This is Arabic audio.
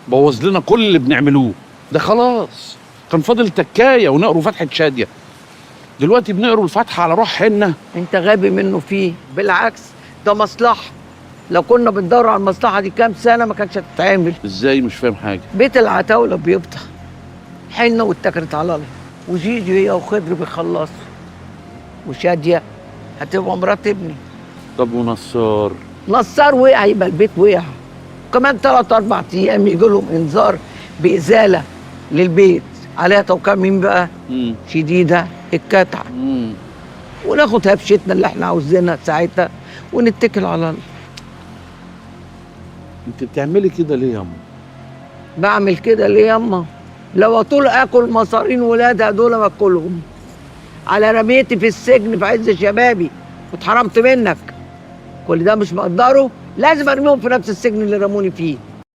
بوظ لنا كل اللي بنعملوه ده. خلاص كان فاضل تكايه ونقروا فتحه شاديه، دلوقتي بنقروا الفاتحه على روح حنه. انت غبي منه فيه، بالعكس ده مصلحه. لو كنا بندور على المصلحه دي كام سنه ما كانتش هتتعمل. ازاي؟ مش فاهم حاجه. بيت العتاوله بيفتح، حنه واتكلت على الله، وجيجي هي وخضر بيخلصوا، وشاديه هتبقى مرات ابني. طب ونصار؟ نصار وقع يبقى البيت وقع. كمان 3 4 ايام يجي لهم انذار بازاله للبيت عليها توقيع مين بقى؟ شديده الكتعه. وناخد هبشتنا اللي احنا عاوزينها ساعتها ونتكل على الله. انت بتعملي كده ليه ياما؟ بعمل كده ليه ياما؟ لو اطول اكل مصارين ولادها دول باكلهم. على رميتي في السجن في عز شبابي واتحرمت منك. كل ده مش مقدره، لازم ارميهم في نفس السجن اللي رموني فيه.